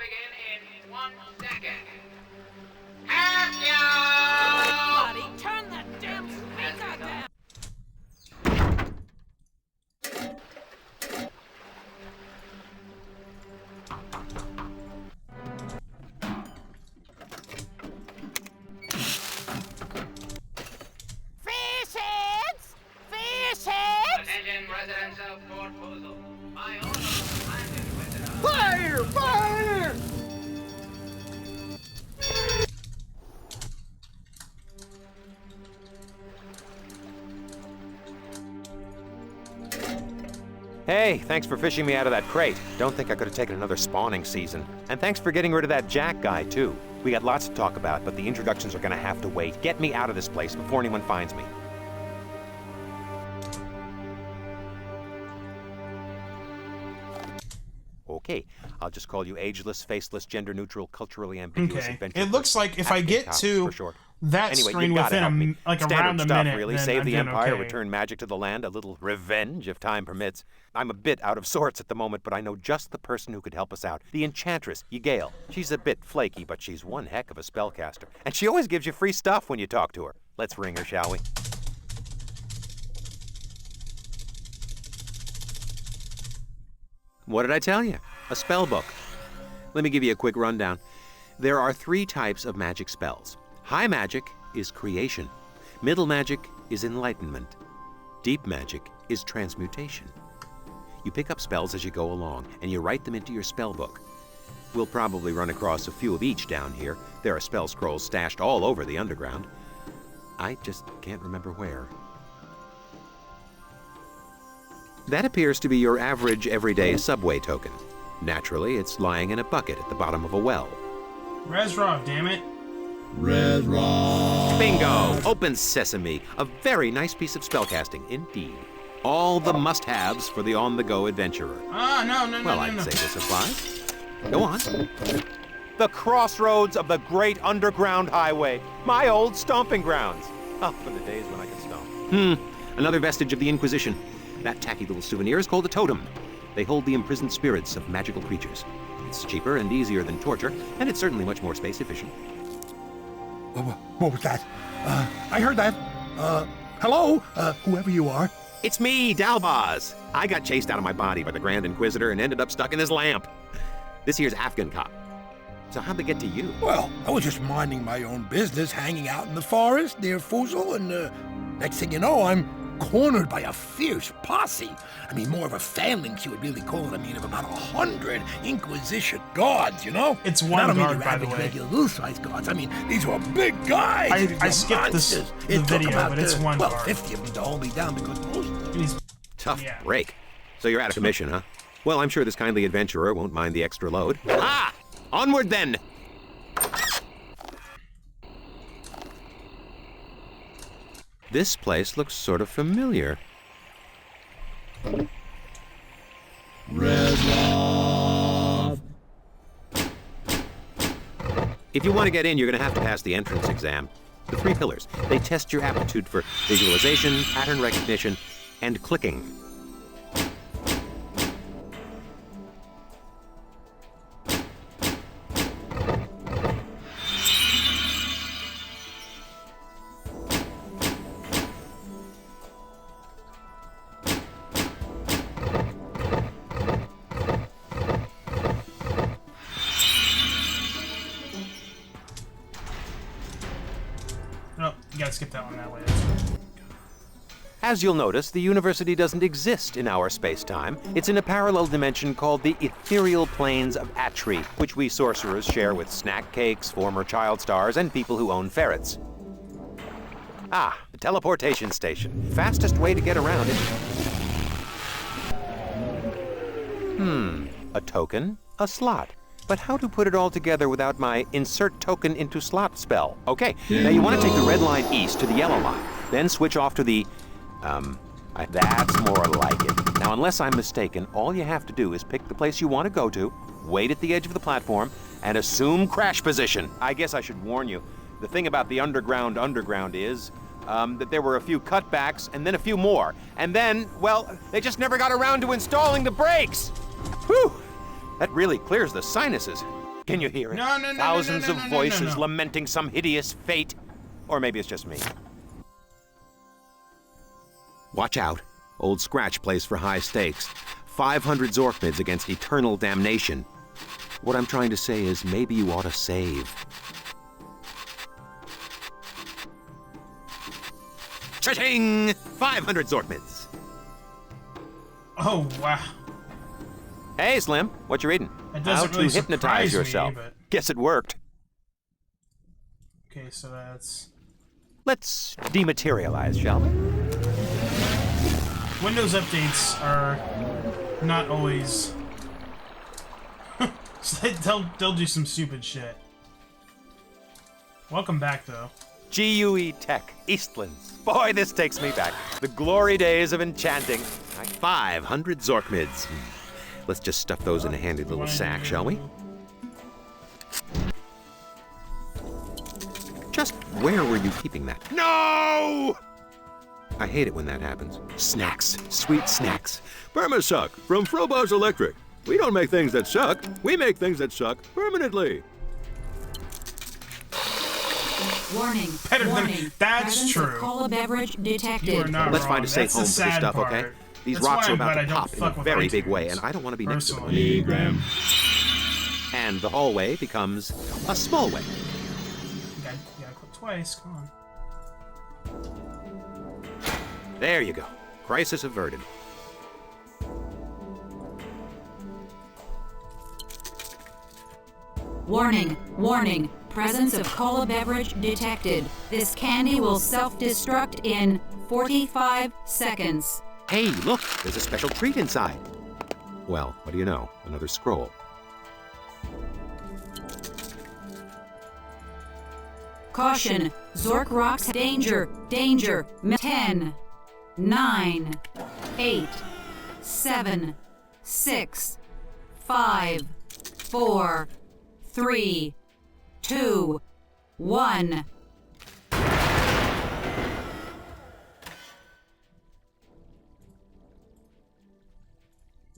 begin in 1 second. Have you? Buddy, turn that damn speaker down! Attention, residents of Fort Foozle. My order of land Inquisitor. Fire! Fire! Hey, thanks for fishing me out of that crate. Don't think I could have taken another spawning season. And thanks for getting rid of that Jack guy, too. We got lots to talk about, but the introductions are gonna have to wait. Get me out of this place before anyone finds me. Okay, I'll just call you ageless, faceless, gender-neutral, culturally ambiguous adventure. It looks like if I get to that Anyway, screen you gotta help within me. like Standard around a stuff, minute, really. then Save I'm the doing Empire, okay. return magic to the land, a little revenge if time permits. I'm a bit out of sorts at the moment, but I know just the person who could help us out. The Enchantress, Ygael. She's a bit flaky, but she's one heck of a spellcaster. And she always gives you free stuff when you talk to her. Let's ring her, shall we? What did I tell you? A spell book. Let me give you a quick rundown. There are 3 types of magic spells. High magic is creation. Middle magic is enlightenment. Deep magic is transmutation. You pick up spells as you go along, and you write them into your spell book. We'll probably run across a few of each down here. There are spell scrolls stashed all over the underground. I just can't remember where. That appears to be your average everyday subway token. Naturally, it's lying in a bucket at the bottom of a well. Rezrov, damn it. Rezrov! Bingo! Open sesame. A very nice piece of spellcasting, indeed. All the must-haves for the on-the-go adventurer. Ah, no. Well, I'd say this applies. Go on. The crossroads of the great underground highway. My old stomping grounds. Oh, for the days when I could stomp. Another vestige of the Inquisition. That tacky little souvenir is called a totem. They hold the imprisoned spirits of magical creatures. It's cheaper and easier than torture, and it's certainly much more space efficient. What was that? I heard that. Hello? Whoever you are. It's me, Dalbaz. I got chased out of my body by the Grand Inquisitor and ended up stuck in his lamp. This here's Afghan cop. So how'd they get to you? Well, I was just minding my own business, hanging out in the forest near Foozle, and next thing you know, I'm cornered by a fierce posse. I mean, more of a phalanx, you would really call it. I mean, of about 100 Inquisition guards, you know? It's one I don't guard, mean your by the average way. regular little-sized guards. I mean, these were big guys. I skipped the video, but it's one guard. 50 of them to hold me down because most... Tough break. So you're out of commission, huh? Well, I'm sure this kindly adventurer won't mind the extra load. Ah! Onward then! This place looks sort of familiar. Rezrov! If you want to get in, you're going to have to pass the entrance exam. The 3 pillars. They test your aptitude for visualization, pattern recognition, and clicking. Oh, you gotta skip that one that way. As you'll notice, the university doesn't exist in our space-time. It's in a parallel dimension called the ethereal planes of Atri, which we sorcerers share with snack cakes, former child stars, and people who own ferrets. Ah, the teleportation station. Fastest way to get around it. A token, a slot. But how to put it all together without my insert token into slot spell? Okay, now you want to take the red line east to the yellow line, then switch off to the, that's more like it. Now, unless I'm mistaken, all you have to do is pick the place you want to go to, wait at the edge of the platform, and assume crash position. I guess I should warn you, the thing about the underground is, that there were a few cutbacks, and then a few more. And then, well, they just never got around to installing the brakes! Whew! That really clears the sinuses. Can you hear it? No, no, no, Thousands no, no, of no, no, no, voices no. lamenting some hideous fate. Or maybe it's just me. Watch out. Old Scratch plays for high stakes. 500 Zorkmids against eternal damnation. What I'm trying to say is maybe you ought to save. Cha-ching! 500 Zorkmids. Oh, wow. Hey, Slim, what you reading? That How doesn't really to hypnotize surprise me, yourself. but- Guess it worked. Okay, so that's... Let's dematerialize, shall we? Windows updates are not always... so they'll do some stupid shit. Welcome back, though. GUE Tech, Eastlands. Boy, this takes me back. The glory days of enchanting. 500 Zorkmids. Let's just stuff those in a handy little sack, shall we? Just where were you keeping that? No! I hate it when that happens. Snacks. Sweet snacks. Permasuck from Froboz's Electric. We don't make things that suck. We make things that suck permanently. Warning. Better than- Warning. that's Presence true. of cola beverage detected. You are not Let's wrong. find a safe That's the home for this sad stuff, part. okay? These That's rocks why are I'm about glad I to don't pop in a fuck with very big iTunes, way, and I don't want to be next to them. personally. And the hallway becomes a small way. You gotta click twice, come on. There you go. Crisis averted. Warning. Warning. Presence of cola beverage detected. This candy will self-destruct in 45 seconds. Hey, look, there's a special treat inside. Well, what do you know? Another scroll. Caution. Zork rocks danger. Danger. 10, 9, 8, 7, 6, 5, 4, 3, 2, 1.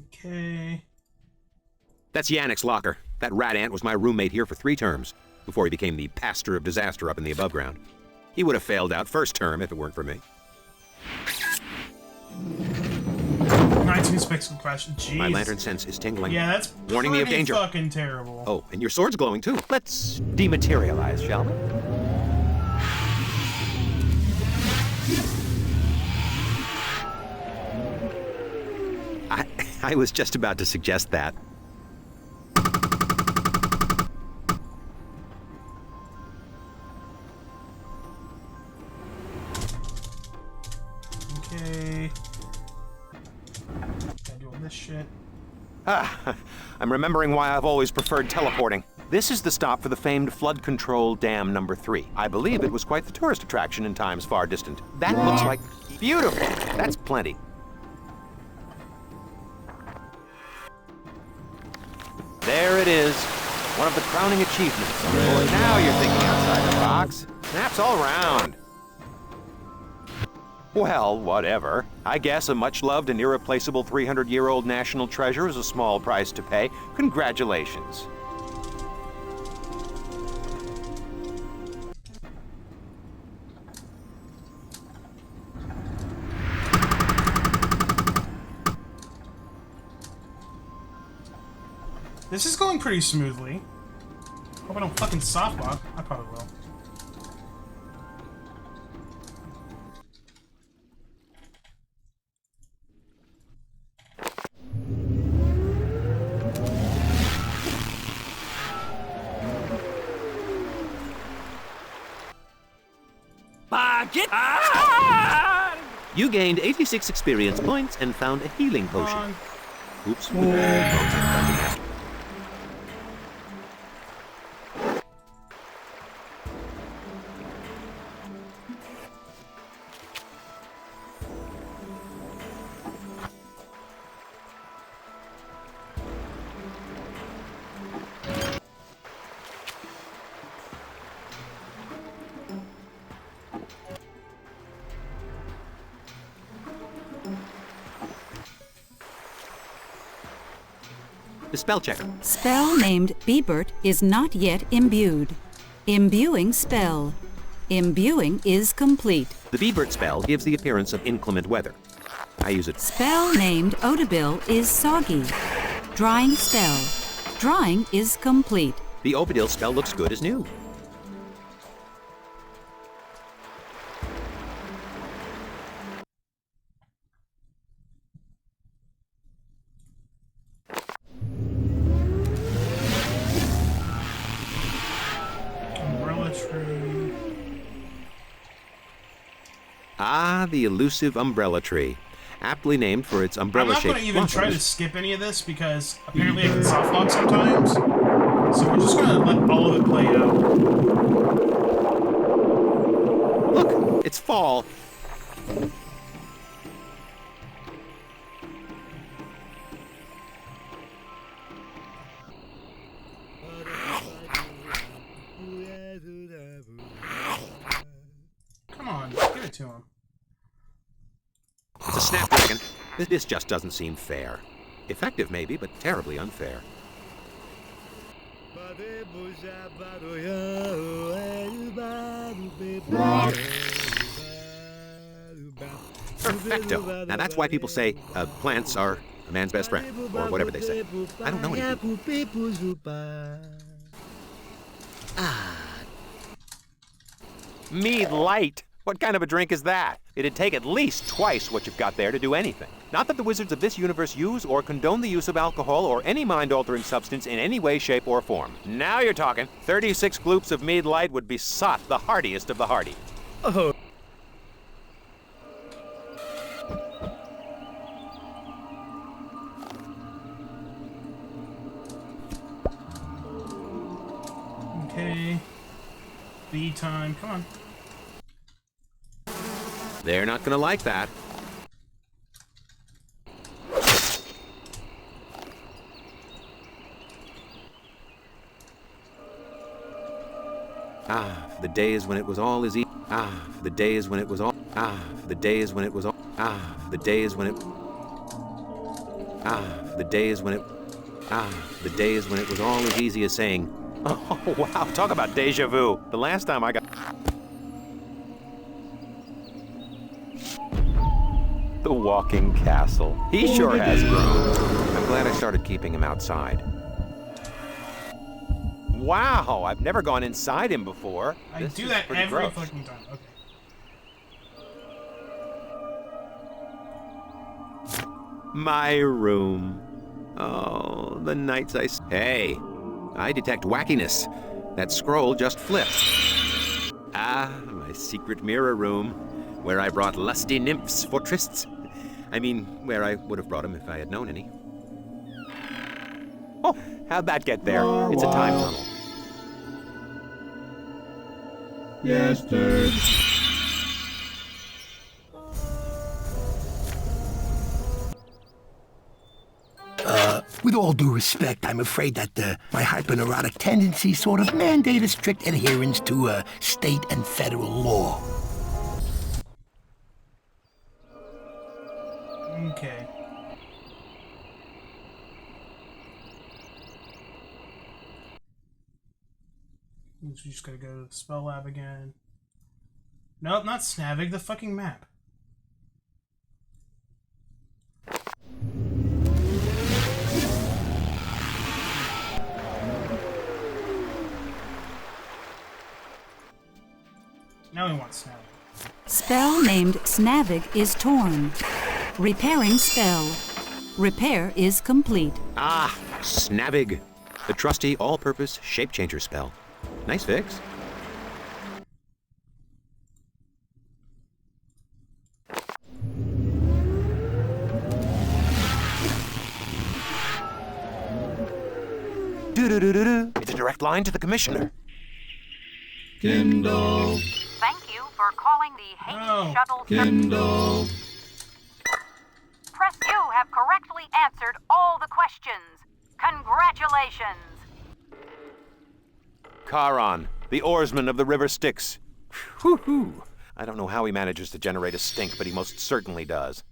Okay. That's Yannick's locker. That rat ant was my roommate here for 3 terms, before he became the pastor of disaster up in the above ground. He would have failed out first term if it weren't for me. 19 pixel crash. Jeez. My lantern sense is tingling. Yeah, that's Warning me of pretty danger. fucking terrible. Oh, and your sword's glowing too. Let's dematerialize, shall we? I was just about to suggest that. Okay. Gotta do all this shit. I'm remembering why I've always preferred teleporting. This is the stop for the famed flood control dam number 3. I believe it was quite the tourist attraction in times far distant. That looks like... Beautiful! That's plenty. There it is. One of the crowning achievements. Boy, now you're thinking outside the box. Snaps all around. Well, whatever. I guess a much-loved and irreplaceable 300-year-old national treasure is a small price to pay. Congratulations. This is going pretty smoothly. Hope I don't fucking softlock. I probably will. You gained 86 experience points and found a healing Come potion. on. Oops. The spell checker. Spell named Bebert is not yet imbued. Imbuing spell. Imbuing is complete. The Bebert spell gives the appearance of inclement weather. I use it. Spell named Odabil is soggy. Drying spell. Drying is complete. The Obadil spell looks good as new. Umbrella tree. Ah, the elusive umbrella tree. Aptly named for its I'm umbrella-shaped not going to even try to blossoms. skip any of this because apparently I can softlock sometimes. So we're just going to let all of it play out. Look, it's fall. Come on, give it to him. It's a snapdragon. This just doesn't seem fair. Effective, maybe, but terribly unfair. Perfecto. Now that's why people say plants are a man's best friend, or whatever they say. I don't know anything. Mead Light. What kind of a drink is that? It'd take at least twice what you've got there to do anything. Not that the wizards of this universe use or condone the use of alcohol or any mind-altering substance in any way, shape, or form. Now you're talking. 36 gloops of Mead Light would besot the hardiest of the hardy. Oh. Okay. B time. Come on. They're not gonna like that. Ah, for the days when it was all as easy. Ah, for the days when it was all. Ah, for the days when it was all. Ah, for the days when it. Ah, for the days when it. Ah, for the days when it was all as easy as saying, "Oh wow, talk about deja vu." The last time I got. The walking castle. He sure has grown. I'm glad I started keeping him outside. Wow, I've never gone inside him before. I This do is that pretty every gross. fucking time. Okay. My room. Oh, the nights I... Hey, I detect wackiness. That scroll just flipped. Ah, my secret mirror room, where I brought lusty nymphs for trysts. I mean, where I would have brought them if I had known any. Oh, how'd that get there? It's a time tunnel. Yes, dude. With all due respect, I'm afraid that my hyperneurotic tendencies sort of mandate a strict adherence to state and federal law. Okay. So you just gotta go to the spell lab again. Nope, not Snavig, the fucking map. Now we want Snavig. Spell named Snavig is torn. Repairing spell. Repair is complete. Ah, Snavig. The trusty all-purpose shape changer spell. Nice fix. Do-do-do-do-do. It's a direct line to the commissioner. Kindle. Thank you for calling the Hate Oh. Shuttle. Kindle. Press U have correctly answered all the questions. Congratulations. Charon, the oarsman of the River Styx. Whew-hoo. I don't know how he manages to generate a stink, but he most certainly does.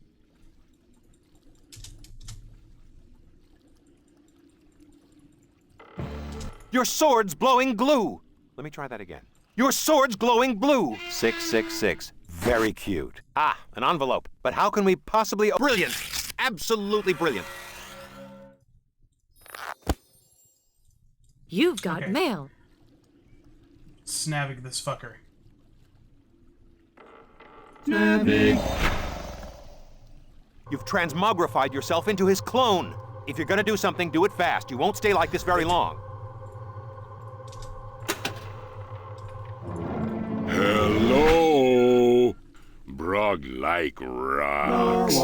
Your sword's glowing glue. Let me try that again. Your sword's glowing blue. 666. Very cute. Ah, an envelope. But how can we possibly... Brilliant! Absolutely brilliant. You've got Okay. mail. Snavig this fucker. You've transmogrified yourself into his clone. If you're gonna do something, do it fast. You won't stay like this very long. Hello. Brog like rocks.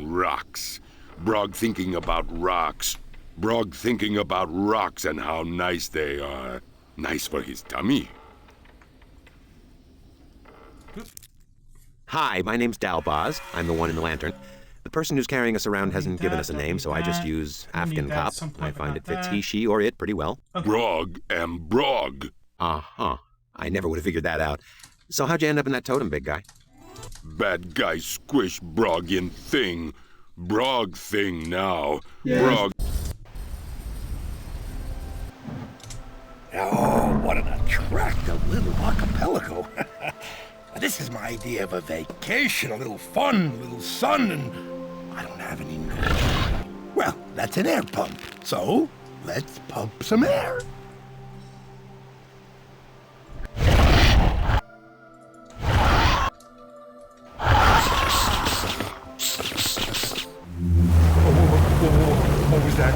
Rocks. Brog thinking about rocks. Brog thinking about rocks and how nice they are. Nice for his tummy. Hi, my name's Dalbaz. I'm the one in the lantern. The person who's carrying us around hasn't given us a name, so I just use Afghan that, cop. some I point find it about fits that. he, she, or it pretty well. Brog am Brog. Uh-huh. I never would have figured that out. So how'd you end up in that totem, big guy? Bad guy squish Brog in thing. Brog thing now. Brog. Oh, what an attractive little archipelago. This is my idea of a vacation, a little fun, a little sun, and I don't have any nerve. Well, that's an air pump, so let's pump some air. What was that?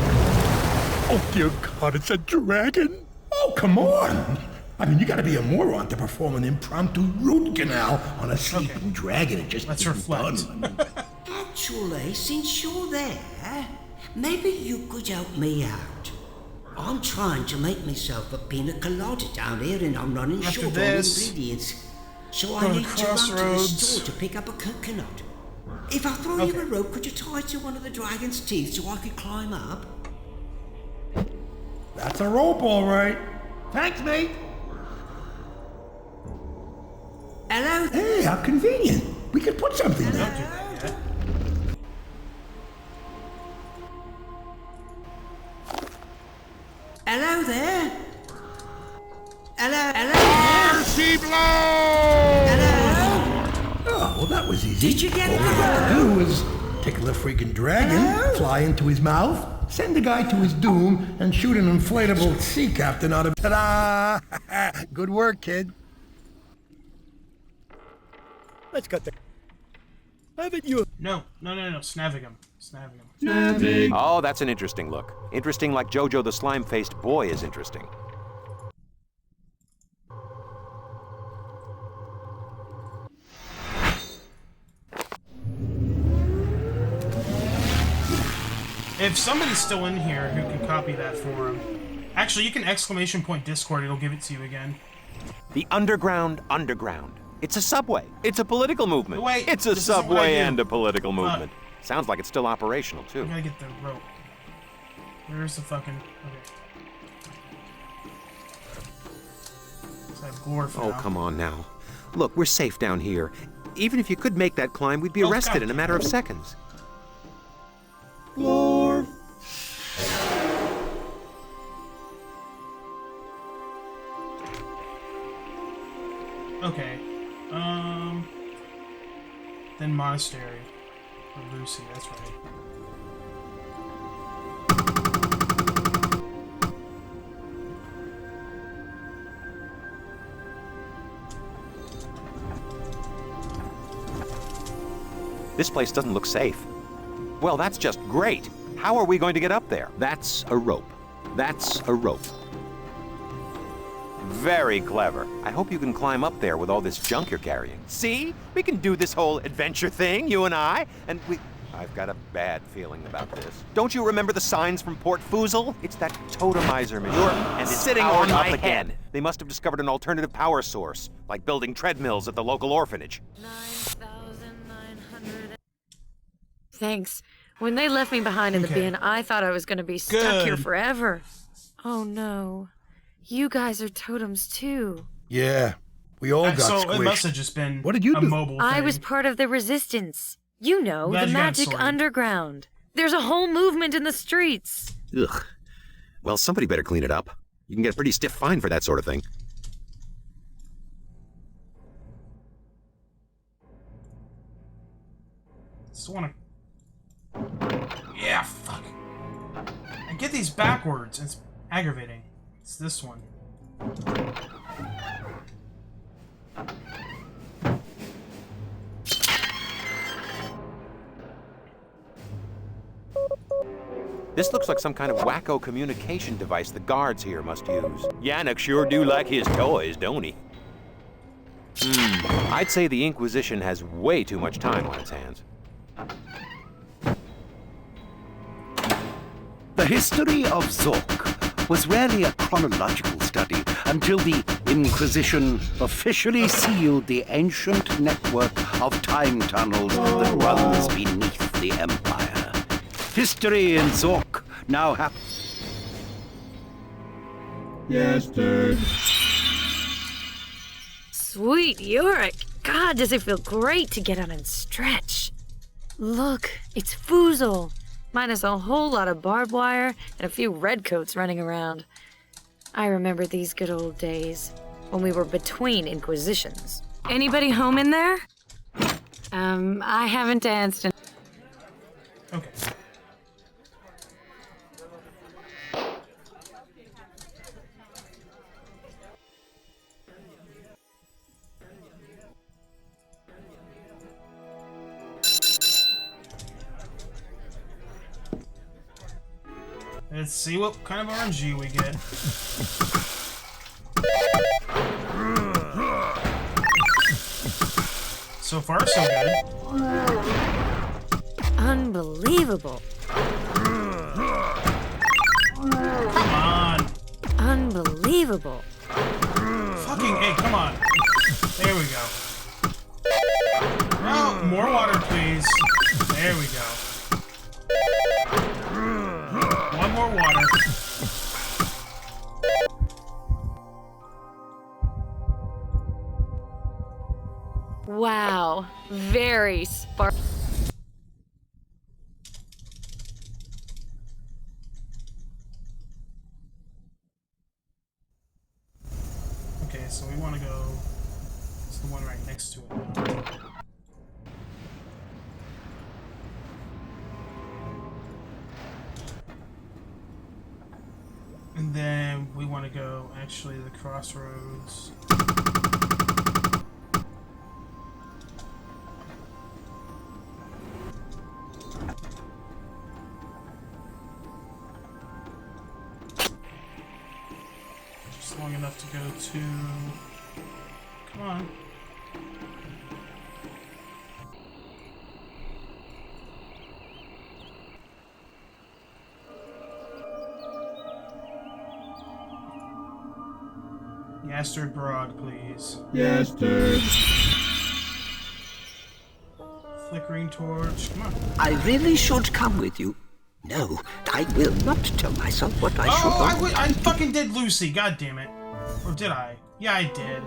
Oh, dear God, it's a dragon. Oh, come on. I mean, you gotta be a moron to perform an impromptu root canal on a sleeping dragon. It just Let's isn't reflect. fun. Actually, since you're there, maybe you could help me out. I'm trying to make myself a pina colada down here and I'm running After short on this, ingredients. So go I to need to run to the Crossroads. store to pick up a coconut. If I throw you a rope, could you tie it to one of the dragon's teeth so I could climb up? That's a rope, all right. Thanks, mate. Hello? Hey, how convenient. We could put something there. Hello there? Hello? Mercy blow! Hello? Oh, well, that was easy. Did you get All we had to do was tickle a freaking dragon, fly into his mouth, send the guy to his doom, and shoot an inflatable sea captain out of... Ta-da! Good work, kid. Let's cut the... Haven't you... No. Snavig him. Snavig him. Oh, that's an interesting look. Interesting like Jojo the slime-faced boy is interesting. If somebody's still in here who can copy that for him. Actually, you can exclamation point Discord, it'll give it to you again. The underground. It's a subway. It's a political movement. Wait, it's a this isn't what I subway do. and a political movement. Fuck. Sounds like it's still operational, too. I gotta get the rope. Where's the fucking... Okay. So I have Glor for Oh, now. come on now. Look, we're safe down here. Even if you could make that climb, we'd be Oh, arrested God. in a matter of seconds. Okay. Then Monastery. Or Lucy, that's right. This place doesn't look safe. Well, that's just great. How are we going to get up there? That's a rope. That's a rope. Very clever. I hope you can climb up there with all this junk you're carrying. See? We can do this whole adventure thing, you and I, and we... I've got a bad feeling about this. Don't you remember the signs from Port Foozle? It's that totemizer manure, and it's sitting on my head. They must have discovered an alternative power source, like building treadmills at the local orphanage. 9,900. Thanks. When they left me behind in the Okay. bin, I thought I was going to be stuck here Good. forever. Oh no. You guys are totems too. Yeah, we all got So squished. it must have just been What did you a do? mobile I thing. was part of the resistance. You know, Glad the you got magic sorted. underground. There's a whole movement in the streets. Ugh. Well, somebody better clean it up. You can get a pretty stiff fine for that sort of thing. Just wanna... Yeah, fuck. I get these backwards. It's aggravating. It's this one. This looks like some kind of wacko communication device the guards here must use. Yannick sure do like his toys, don't he? I'd say the Inquisition has way too much time on its hands. The history of Zork was rarely a chronological study until the Inquisition officially sealed the ancient network of time tunnels that runs beneath the Empire. History in Zork now happens. Yes, dude. Sweet Yorick. God, does it feel great to get out and stretch. Look, it's Foozle. Minus a whole lot of barbed wire and a few redcoats running around. I remember these good old days when we were between Inquisitions. Anybody home in there? I haven't danced in... Okay. Let's see what kind of RNG we get. So far, so good. Unbelievable. Come on. Unbelievable. Fucking A, come on. There we go. Oh, more water, please. There we go. One more water. Wow. Very spark. Okay, so we want to go. It's the one right next to it now. And then we want to go, actually, the crossroads. Just long enough to go to... Come on. Yastard Brog, please. Yes, dude. Flickering torch. Come on. I really should come with you. No, I will not tell myself what I should not. I fucking did Lucy. God damn it. Or did I? Yeah, I did.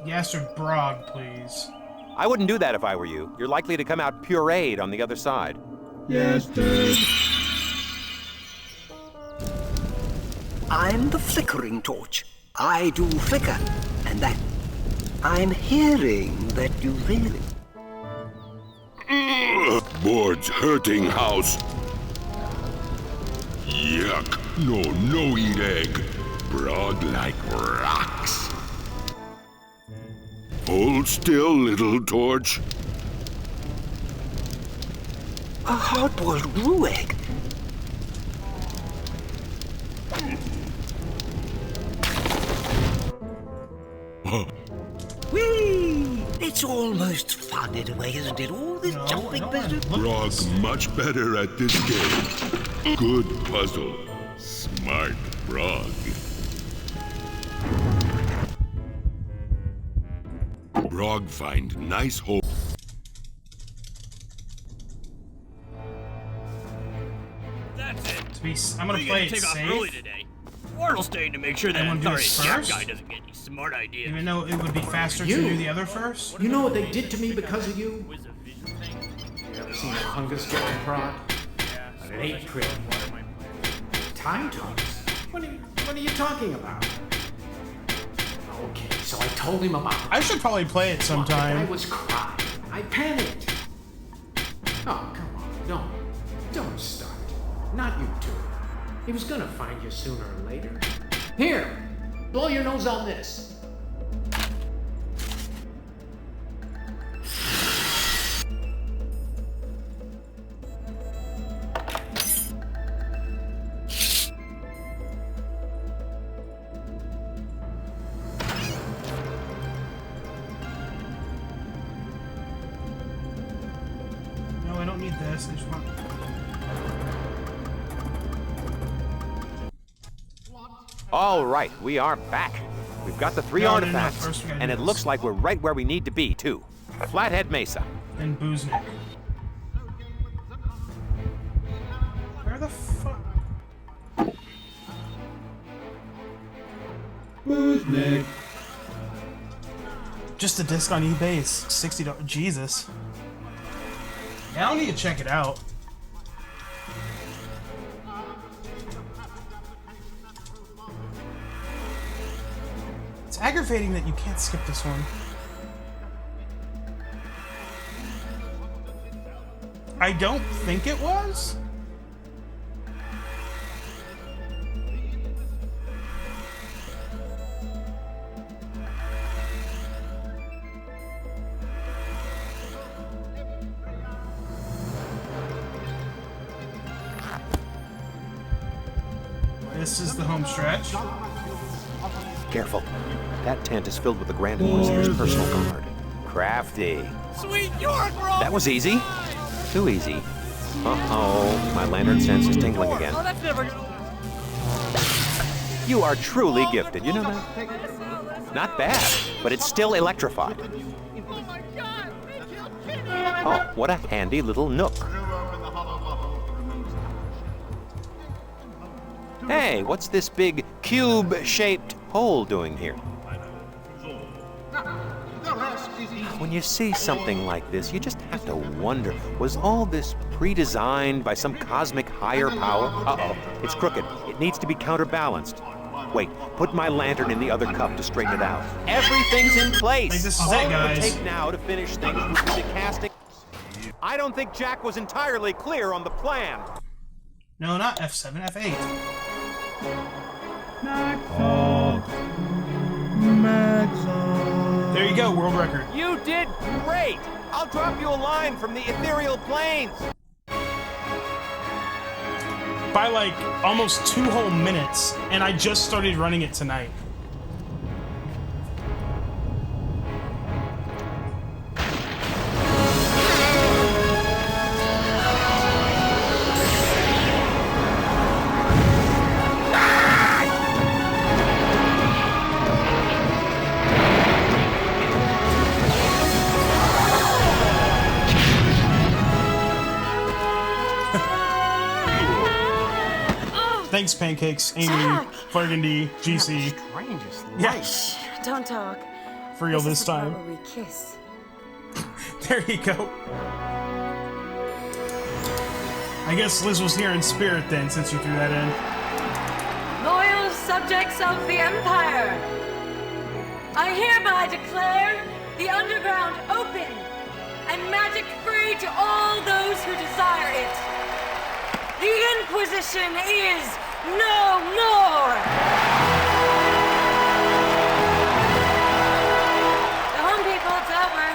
Yastard Brog, please. I wouldn't do that if I were you. You're likely to come out pureed on the other side. Yes, dude. I'm the flickering torch. I do flicker, and that... I'm hearing that you really... Board's hurting house. Yuck. No eat egg. Broad like rocks. Hold still, little torch. A hard-boiled brew egg. Whee! It's almost fun in a way, isn't it? All this jumping business. Brog much better at this game. Good puzzle. Smart Brog. Brog find nice hole. That's it. I'm gonna play it take safe. off early today. Ward'll stay to make sure that Everyone do authority this staff first? guy doesn't get any smart ideas. Even though it would be faster to You? do the other first. You know what they did to me because of you? Was a vision thing. You ever seen a fungus get in prod? But it ain't pretty. Time tunnels? What are you talking about? Okay, so I told him about I should probably play it sometime. I was crying. I panicked. Oh, come on. Don't start. Not you two. He was gonna find you sooner or later. Here, blow your nose on this. No, I don't need this. I just want... All right, we are back. We've got the three artifacts, First we gotta and do it this. looks like we're right where we need to be, too. Flathead Mesa. And Booznik. Where the fuck? Booznik. Just a disc on eBay is $60. Jesus. Yeah, I don't need to check it out. It's aggravating that you can't skip this one. I don't think it was. This is the home stretch. Careful. That tent is filled with the Grand Inquisitor's personal guard. Crafty. Sweet York, bro! That was easy. Too easy. Uh-oh. My lantern sense is tingling again. Oh, that's never... You are truly gifted, you know that? Not bad, but it's still electrified. Oh, what a handy little nook. Hey, what's this big cube-shaped hole doing here? When you see something like this, you just have to wonder, was all this pre-designed by some cosmic higher power? Uh-oh, it's crooked. It needs to be counterbalanced. Wait, put my lantern in the other cup to straighten it out. Everything's in place. I think this is All it, it guys. would take now to finish things would be the casting. I don't think Jack was entirely clear on the plan. No, not F7, F8. There you go, world record. You did great! I'll drop you a line from the ethereal planes. By like almost 2 whole minutes, and I just started running it tonight. Thanks, Pancakes, Amy, Jack! Burgundy, GC. Strangest Yes, Don't talk. for real this is the part time. where we kiss. There you go. I guess Liz was here in spirit then, since you threw that in. Loyal subjects of the Empire, I hereby declare the underground open and magic free to all those who desire it. The Inquisition is no more! The home people, it's over.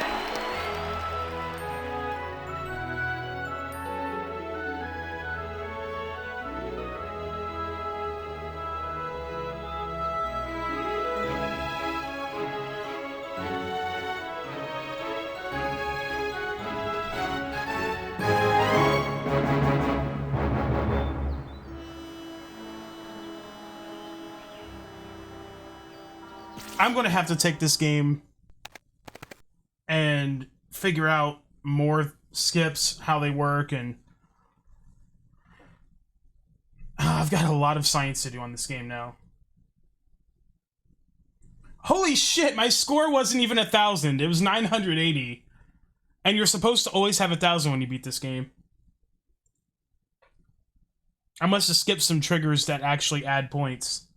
I'm going to have to take this game and figure out more skips, how they work, and I've got a lot of science to do on this game now. Holy shit, my score wasn't even 1,000. It was 980. And you're supposed to always have 1,000 when you beat this game. I must have skipped some triggers that actually add points.